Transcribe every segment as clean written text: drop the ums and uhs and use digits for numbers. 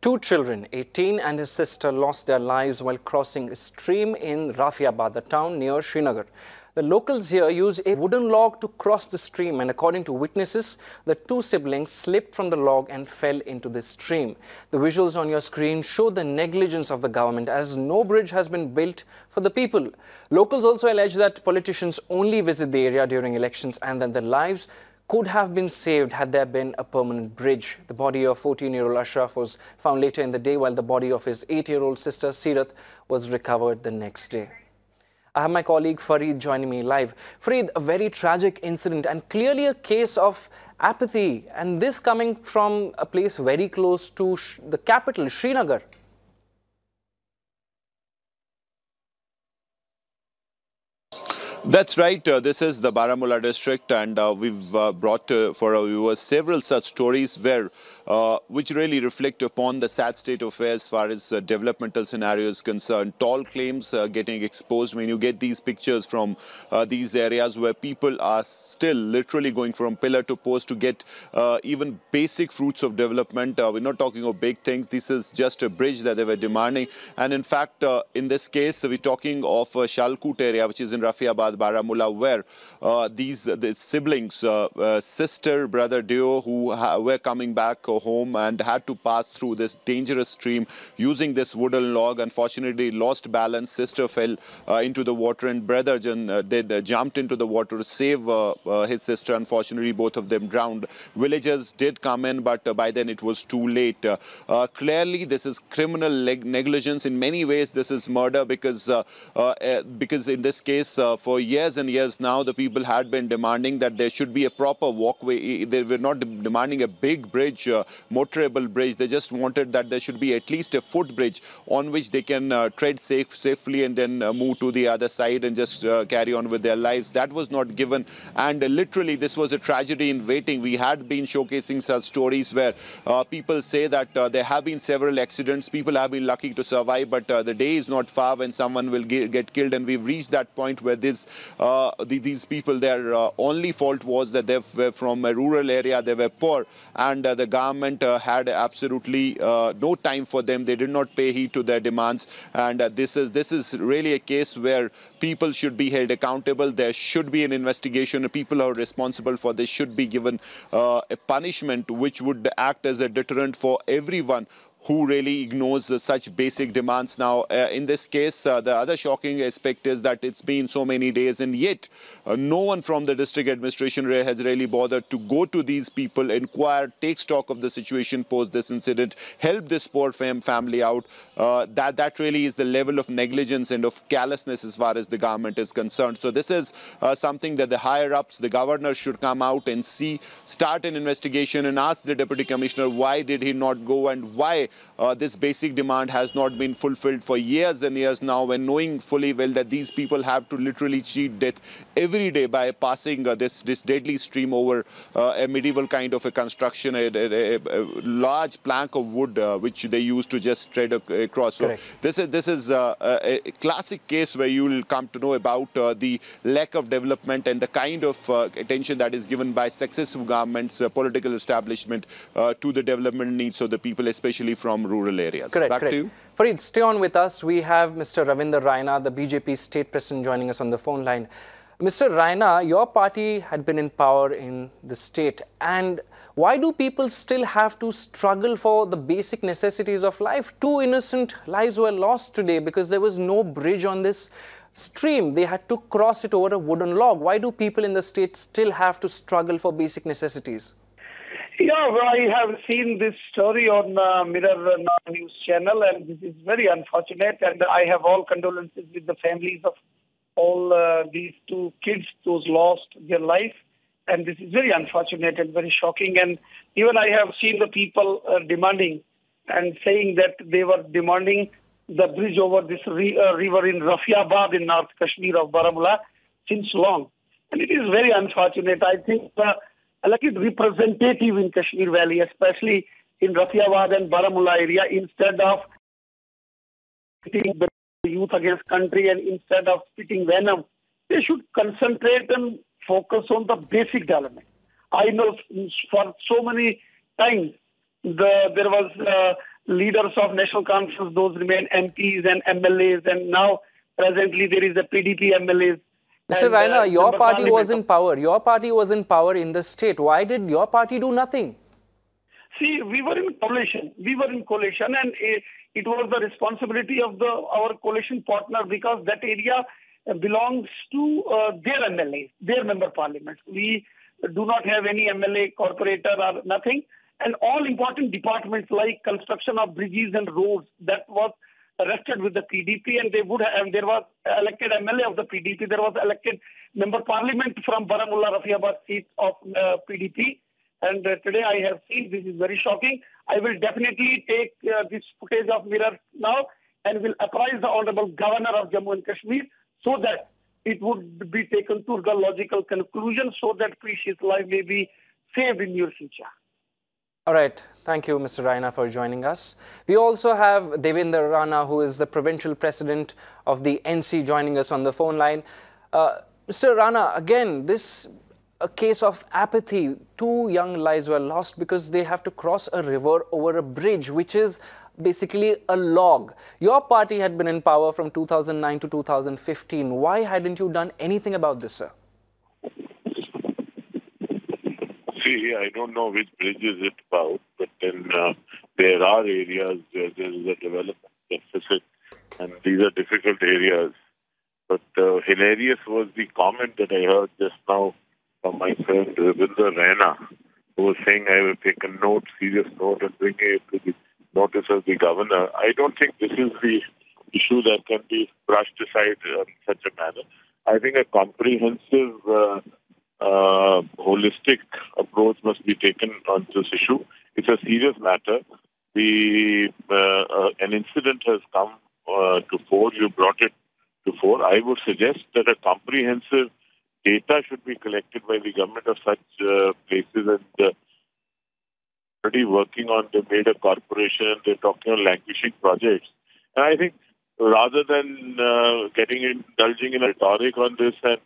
Two children, a teen and his sister, lost their lives while crossing a stream in Rafiabad, the town near Srinagar. The locals here use a wooden log to cross the stream, and according to witnesses, the two siblings slipped from the log and fell into the stream. The visuals on your screen show the negligence of the government, as no bridge has been built for the people. Locals also allege that politicians only visit the area during elections and that the lives could have been saved had there been a permanent bridge. The body of 14-year-old Ashraf was found later in the day, while the body of his 8-year-old sister Sirat was recovered the next day. I have my colleague Farid joining me live. Farid, a very tragic incident and clearly a case of apathy, and this coming from a place very close to the capital, Srinagar. That's right. This is the Baramulla district, and we've brought for our viewers several such stories which really reflect upon the sad state of affairs as far as developmental scenarios concerned. Tall claims getting exposed when you get these pictures from these areas where people are still literally going from pillar to post to get even basic fruits of development. We're not talking of big things. This is just a bridge that they were demanding. And in fact, in this case, we're talking of Shalkut area, which is in Rafiabad, Baramulla, where the siblings, sister, brother, duo, who were coming back home and had to pass through this dangerous stream using this wooden log. Unfortunately, lost balance. Sister fell into the water, and brother jumped into the water to save his sister. Unfortunately, both of them drowned. Villagers did come in, but by then it was too late. Clearly, this is criminal negligence. In many ways, this is murder because in this case, for years and years now, the people had been demanding that there should be a proper walkway. They were not demanding a big bridge, motorable bridge. They just wanted that there should be at least a footbridge on which they can tread safely and then move to the other side and just carry on with their lives. That was not given, and literally this was a tragedy in waiting. We had been showcasing such stories where people say that there have been several accidents. People have been lucky to survive, but the day is not far when someone will get killed, and we've reached that point where these people, their only fault was that they were from a rural area, they were poor, and the government had absolutely no time for them. They did not pay heed to their demands, and this is really a case where people should be held accountable. There should be an investigation. People who are responsible for this should be given a punishment which would act as a deterrent for everyone who really ignores such basic demands. Now, in this case, the other shocking aspect is that it's been so many days, and yet no one from the district administration has really bothered to go to these people, inquire, take stock of the situation post this incident, help this poor family out. That really is the level of negligence and of callousness as far as the government is concerned. So this is something that the higher-ups, the governor, should come out and start an investigation and ask the deputy commissioner why did he not go, and why this basic demand has not been fulfilled for years and years now, when knowing fully well that these people have to literally cheat death every day by passing this deadly stream over a medieval kind of a construction, a large plank of wood which they used to just tread across. So this is a classic case where you will come to know about the lack of development and the kind of attention that is given by successive governments, political establishment to the development needs of the people, especially from rural areas. Back to you. Farid, stay on with us. We have Mr. Ravinder Raina, the BJP state president, joining us on the phone line. Mr. Raina, your party had been in power in the state, and why do people still have to struggle for the basic necessities of life? Two innocent lives were lost today because there was no bridge on this stream. They had to cross it over a wooden log. Why do people in the state still have to struggle for basic necessities? Yeah, well, I have seen this story on Mirror News channel, and this is very unfortunate, and I have all condolences with the families of all these two kids who lost their life, and this is very unfortunate and very shocking. And even I have seen the people demanding and saying that they were demanding the bridge over this river in Rafiabad in North Kashmir of Baramulla since long, and it is very unfortunate. I think elected representative in Kashmir Valley, especially in Rafiabad and Baramulla area, instead of pitting the youth against country and instead of spitting venom, they should concentrate and focus on the basic development. I know for so many times there was leaders of national conference, those remain MPs and MLAs, and now presently there is a PDP MLAs Mr. and Raina, your member party was parliament. in power. Your party was in power in the state. Why did your party do nothing? See, we were in coalition. We were in coalition, and it was the responsibility of our coalition partner, because that area belongs to their MLAs, their member parliaments. We do not have any MLA, corporator, or nothing. And all important departments like construction of bridges and roads, that was rested with the PDP, and there was elected MLA of the PDP. There was elected member parliament from Baramulla Rafiabad seat of PDP. And today I have seen, this is very shocking. I will definitely take this footage of mirror now and will apprise the Honorable Governor of Jammu and Kashmir, so that it would be taken to the logical conclusion, so that precious life may be saved in your future. All right. Thank you, Mr. Raina, for joining us. We also have Devendra Rana, who is the provincial president of the NC, joining us on the phone line. Mr. Rana, again, this a case of apathy. 2 young lives were lost because they have to cross a river over a bridge, which is basically a log. Your party had been in power from 2009 to 2015. Why hadn't you done anything about this, sir? See, I don't know which bridge is it about, but then there are areas where there is a development deficit, and these are difficult areas. But hilarious was the comment that I heard just now from my friend Devendra Rana, who was saying I will take a note, serious note, and bring it to the notice of the governor. I don't think this is the issue that can be brushed aside in such a manner. I think a comprehensive, holistic approach must be taken on this issue. It's a serious matter. An incident has come to fore. You brought it to fore. I would suggest that a comprehensive data should be collected by the government of such places, and already working on. They made a corporation. They're talking on languishing projects, and I think rather than indulging in a rhetoric on this and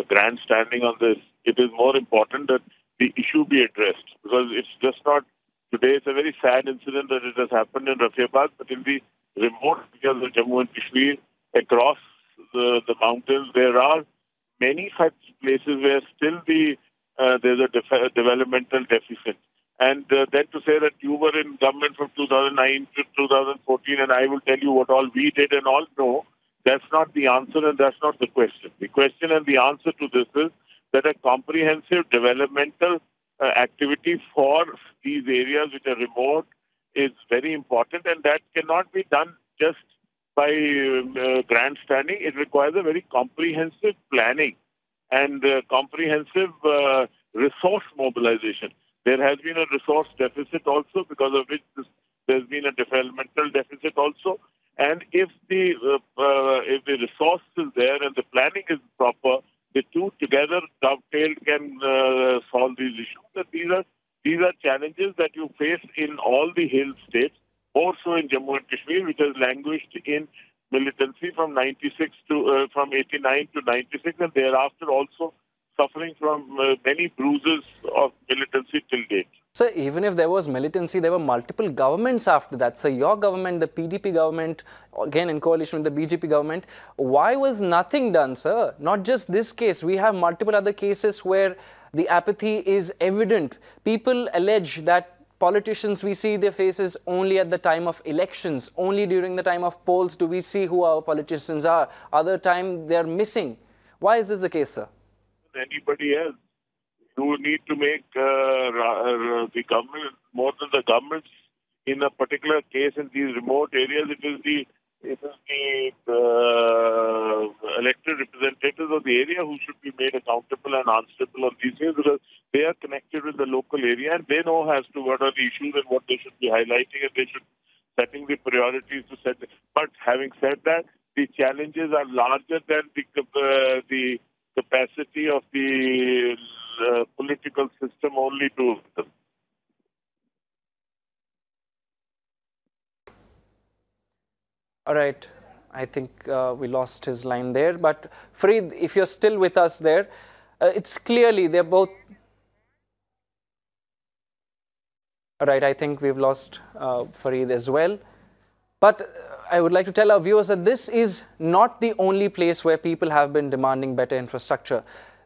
grandstanding on this, it is more important that the issue be addressed, because it's just not today. It's a very sad incident that it has happened in Rafiabad, but in the remote areas of Jammu and Kashmir, across the mountains, there are many such places where still there's a developmental deficit. And then to say that you were in government from 2009 to 2014, and I will tell you what all we did and all, no, that's not the answer, and that's not the question. The question and the answer to this is that a comprehensive developmental activity for these areas which are remote is very important, and that cannot be done just by grandstanding. It requires a very comprehensive planning and comprehensive resource mobilization. There has been a resource deficit also, because of which there's been a developmental deficit also. And if the resource is there and the planning is proper, the two together dovetailed can solve these issues. That these are challenges that you face in all the hill states, more so in Jammu and Kashmir, which has languished in militancy from 89 to 96, and thereafter also suffering from many bruises of militancy till date. Sir, even if there was militancy, there were multiple governments after that. So your government, the PDP government, again in coalition with the BJP government, why was nothing done, sir? Not just this case. We have multiple other cases where the apathy is evident. People allege that politicians, we see their faces only at the time of elections. Only during the time of polls do we see who our politicians are. Other time they are missing. Why is this the case, sir? Anybody else. You need to make the government, more than the governments, in a particular case in these remote areas, it is the elected representatives of the area who should be made accountable and answerable on these things, because they are connected with the local area and they know as to what are the issues and what they should be highlighting, and they should setting the priorities to set it. But having said that, the challenges are larger than the capacity of the political system only to them. All right. I think we lost his line there. But Fareed, if you're still with us there, it's clearly they're both Right, I think we've lost Fareed as well. But I would like to tell our viewers that this is not the only place where people have been demanding better infrastructure.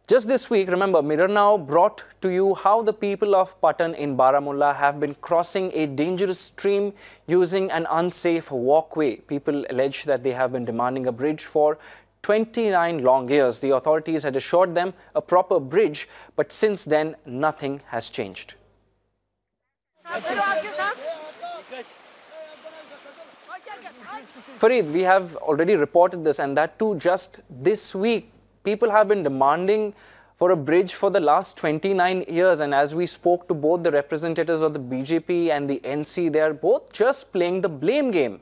Just this week, remember, Mirror Now brought to you how the people of Patan in Baramulla have been crossing a dangerous stream using an unsafe walkway. People allege that they have been demanding a bridge for 29 long years. The authorities had assured them a proper bridge, but since then, nothing has changed. Fareed, we have already reported this, and that too just this week. People have been demanding for a bridge for the last 29 years, and as we spoke to both the representatives of the BJP and the NC, they are both just playing the blame game.